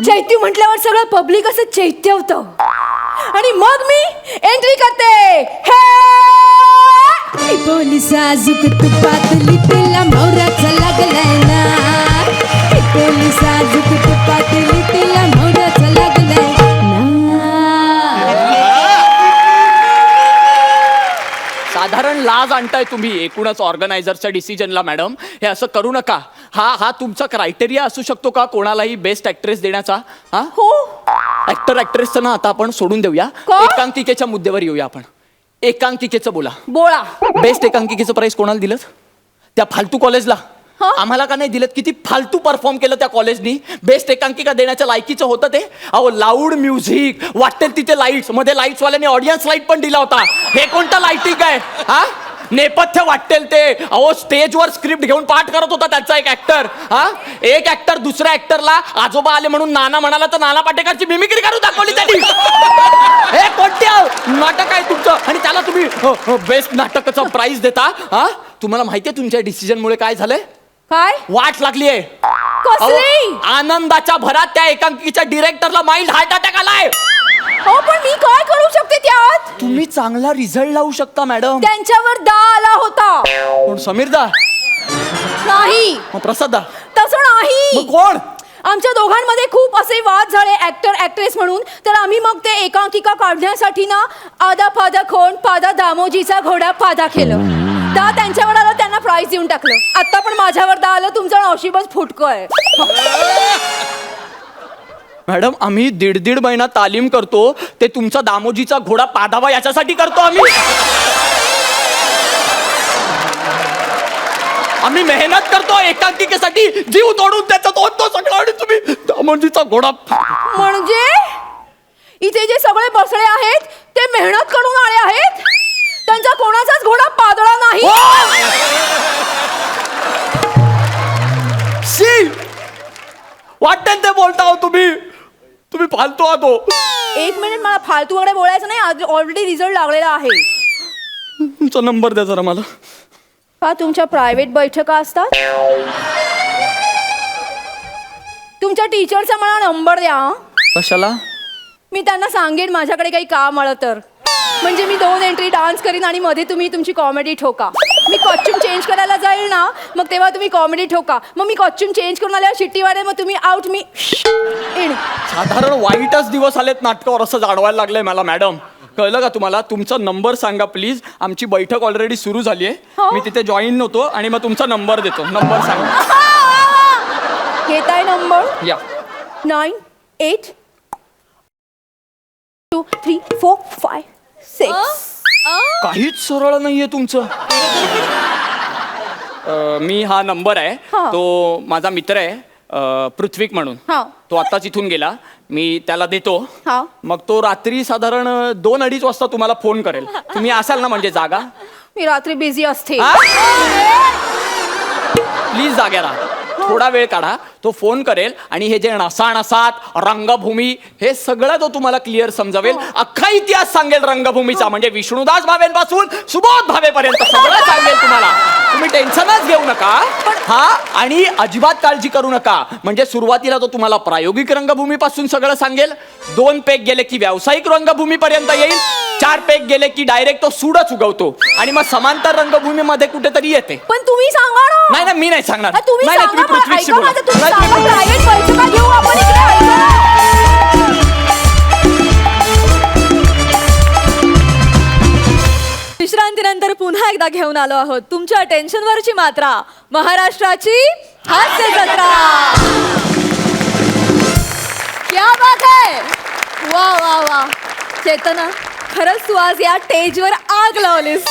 चैत्य म्हटल्यावर सगळं पब्लिक असं चैत्य होतं. आणि मग मी एंट्री करते. हे पोलिसा जुकत पातली तिला मोराचा लागलाय ना. पोलिसा जुकत पातली तिला मोराचा लागलाय ना. साधारण लाज आणताय तुम्ही एकूणच ऑर्गनायझरच्या डिसिजनला मॅडम. हे असं करू नका. हा तुमचा क्रायटेरिया असू शकतो का कोणालाही बेस्ट ऍक्ट्रेस देण्याचा? हा हो. ऍक्टर ऍक्ट्रेसचं ना आता आपण सोडून देऊया. का? एकांकिकेच्या मुद्द्यावर येऊया आपण. एकांकिकेचं बोला. बोळा. बेस्ट एकांकिकेचं प्राइस कोणाला दिलं? त्या फालतू कॉलेजला. आम्हाला का नाही दिलं? किती फालतू परफॉर्म केलं त्या कॉलेजनी. बेस्ट एकांकिका देण्याच्या लायकीचं होतं ते. अहो लाऊड म्युझिक, वाटेल तिथे लाईट्स, मध्ये लाईट्स वाल्याने ऑडियन्स लाईट पण दिला होता. हे कोणतं लाईटिंग आहे? हा नेपथ्य वाटेल ते. अहो स्टेजवर स्क्रिप्ट घेऊन पाठ करत होता त्याचा एक ऍक्टर. एक ऍक्टर दुसऱ्या ऍक्टरला आजोबा आले म्हणून नाना म्हणाला तर नाना पाटेकरची मिमिक्री करून दाखवली त्यांनी. हे कोणते नाटक आहे तुमचं? आणि त्याला तुम्ही बेस्ट नाटकाचा प्राइज देता. तुम्हाला माहितीये तुमच्या डिसिजनमुळे काय झालंय? काय वाट लागलीये. कसली? आनंदाच्या भरात त्या एकांकिकेच्या डिरेक्टरला माइल्ड हार्ट अटॅक आलाय. हो पण मी काय करू शकते त्यात? तुम्ही चांगला रिझल्ट लावू शकता मॅडम. त्यांच्यावर दा आला होता. कोण? समीर दा? नाही. मग प्रसाद दा? तसं नाही. मग कोण? आमच्या दोघांमध्ये खूप असे वाद झाले ऍक्टर ऍक्ट्रेस म्हणून. तर आम्ही मग ते एकांकिका काढण्यासाठी ना आदा फादा खोंड पादा दामोजीचा घोडा पादा केलं. दा त्यांच्यावर आलं, त्यांना प्राइज देऊन टाकलं. आता पण माझ्यावर दा आलं. तुमचं नशीबच फुटकं आहे. मॅडम आम्ही दीड महिना तालीम करतो. ते तुमचा दामोजीचा घोडा पादावा याच्यासाठी करतो आम्ही. आम्ही मेहनत करतो एकांकिकेसाठी, जीव तोडून त्याच्यात होतो सगळं. आणि तुम्ही दामोजीचा घोडा. म्हणजे इथे जे सगळे बसले आहेत ते मेहनत करून आले आहेत. त्यांचा कोणाचाच घोडा पादळा नाही. वाटेल ते बोलता हो तुम्ही. तुम्ही फालतू आहात हो. एक मिनिट, मला फालतू वगैरे बोलायचं नाही. ऑलरेडी रिझल्ट लागलेला आहे. तुमचा नंबर द्या जरा मला. का तुमच्या प्रायव्हेट बैठका असतात? तुमच्या टीचरचा मला नंबर द्या. कशाला? मी त्यांना सांगेन माझ्याकडे काही काम आलं तर. म्हणजे मी 2 एंट्री डान्स करीन आणि मध्ये तुम्ही तुमची कॉमेडी ठोका. मी कॉस्ट्युम चेंज करायला जाईल ना, मग तेव्हा तुम्ही कॉमेडी ठोका. मग मी कॉस्ट्युम चेंज करून आल्यावर शिट्टी वाढेल, मग तुम्ही आउट, मी इन. साधारण वाईटच दिवस आलेत नाटकावर असं जाणवायला लागलंय मला मॅडम. कळलं का तुम्हाला? तुमचा नंबर सांगा प्लीज. आमची बैठक ऑलरेडी सुरू झाली आहे. मी तिथे जॉईन होतो आणि मग तुमचा नंबर देतो. नंबर सांगा. घेताय नंबर? या. 9 8 2 3 4 5 6. काहीच सरळ नाहीये तुमचं. मी हा नंबर आहे तो माझा मित्र आहे पृथ्वीक म्हणून. तो आत्ताच इथून गेला. मी त्याला देतो. मग तो रात्री साधारण 2-2:30 वाजता तुम्हाला फोन करेल. तुम्ही असाल ना म्हणजे जागा? मी रात्री बिझी असते. प्लीज जाग्या राहा. थोडा वेळ काढा, तो फोन करेल आणि हे जे नसानसात रंगभूमी हे सगळं तो तुम्हाला क्लिअर समजावेल. अख्खा इतिहास सांगेल रंगभूमीचा, म्हणजे विष्णुदास भावेंपासून सुबोध भावेपर्यंत सगळं सांगेल तुम्हाला. तुम्ही टेन्शनच घेऊ नका. हा, आणि अजिबात काळजी करू नका. म्हणजे सुरुवातीला तो तुम्हाला प्रायोगिक रंगभूमीपासून सगळं सांगेल. 2 पेग गेले की व्यावसायिक रंगभूमीपर्यंत येईल. 4 पेग गेले की डायरेक्ट तो सूडच उगवतो आणि मग समांतर रंगभूमीमध्ये कुठेतरी येते. पण तुम्ही सांगा ना. नाही ना, मी नाही सांगणार. तुम्ही नाही, नाही, सांगा, तुम्ही पृथ्वीशी ऐका बोला. माझं, तुम्ही नाही, सांगा, तुम्ही private बैठका घेऊ आपण इकडे, ऐका ना. विश्रांतीनंतर पुन्हा एकदा घेऊन आलो आहोत तुमच्या टेन्शनवरची मात्रा, महाराष्ट्राची हास्य जत्रा. क्या बात है. वा वा वा चेतना, खरंच तू आज या स्टेजवर आग लावलीस.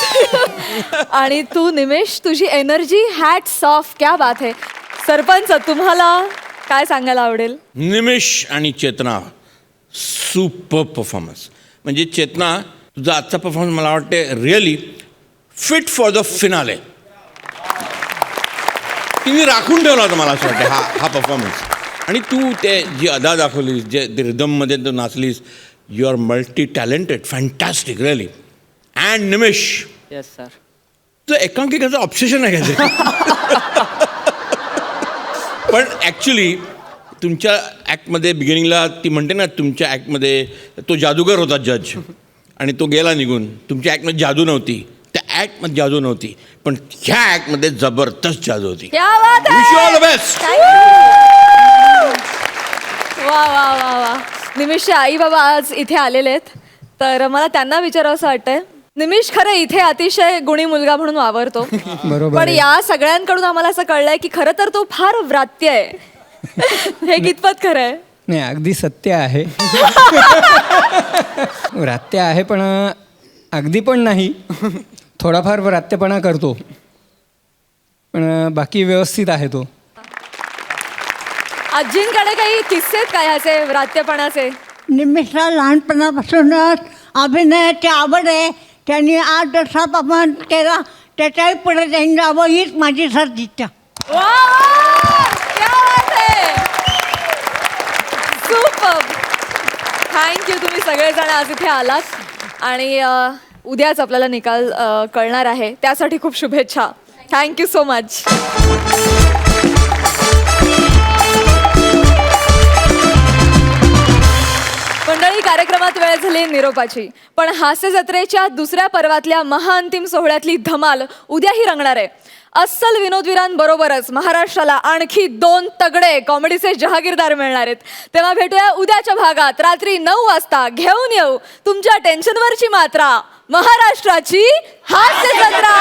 आणि तू निमेश, तुझी एनर्जी, हॅट्स ऑफ, क्या बात है. सरपंच, तुम्हाला काय सांगायला आवडेल? निमिष आणि चेतना सुपर परफॉर्मन्स. म्हणजे चेतना, तुझा आजचा परफॉर्मन्स मला वाटते really fit for the finale. तिने राखून ठेवला होता मला असं वाटतं हा परफॉर्मन्स. आणि तू ते जी अदा दाखवलीस, जे रिदममध्ये तू नाचलीस, you are multi talented, fantastic really. And Nimish, yes sir. तुझं एकांकिकाचं ऑब्सेशन आहे का? पण ॲक्च्युली तुमच्या ॲक्टमध्ये बिगिनिंगला ती म्हणते ना, तुमच्या ॲक्टमध्ये तो जादूगर होता जज, आणि तो गेला निघून. तुमच्या ॲक्टमध्ये जादू नव्हती, त्या ॲक्टमध्ये जादू नव्हती, पण ह्या ॲक्टमध्ये जबरदस्त जादू होती. क्या बात है. Wish you all the best. वा वा वा वा. निमिषचे आई बाबा आज इथे आलेले आहेत, तर मला त्यांना विचारावंसं वाटतंय. निमिष खरं इथे अतिशय गुणी मुलगा म्हणून वावरतो, पण या सगळ्यांकडून आम्हाला असं कळलंय की खरं तर तो फार व्रात्य आहे. हे कितपत खरं आहे? नाही, अगदी सत्य आहे. व्रात्य आहे, पण अगदी पण नाही. थोडाफार व्रात्यपणा करतो, पण बाकी व्यवस्थित आहे तो. आजींकडे काही किस्से आहेत काय ह्याचे व्रात्यपणाचे? निमिषला लहानपणापासूनच अभिनयाची आवड आहे. त्यांनी 8 वर्षात अपमान केला, त्याच्याही पुढे त्यांनी जावं हीच माझी सर्च इच्छा. सुपर. थँक्यू, तुम्ही सगळेजण आज इथे आलात. आणि उद्याच आपल्याला निकाल कळणार आहे, त्यासाठी खूप शुभेच्छा. Thank you so much. मंडळी, कार्यक्रमात वेळ झाली निरोपाची, पण हास्य जत्रेच्या दुसऱ्या पर्वातल्या महाअंतिम सोहळ्यातली धमाल उद्याही रंगणार आहे. अस्सल विनोदवीरांबरोबरच महाराष्ट्राला आणखी 2 तगडे कॉमेडीचे जहागीरदार मिळणार आहेत. तेव्हा भेटूया उद्याच्या भागात रात्री 9 वाजता. घेऊन येऊ तुमच्या टेन्शनवरची मात्रा, महाराष्ट्राची हास्य जत्रा.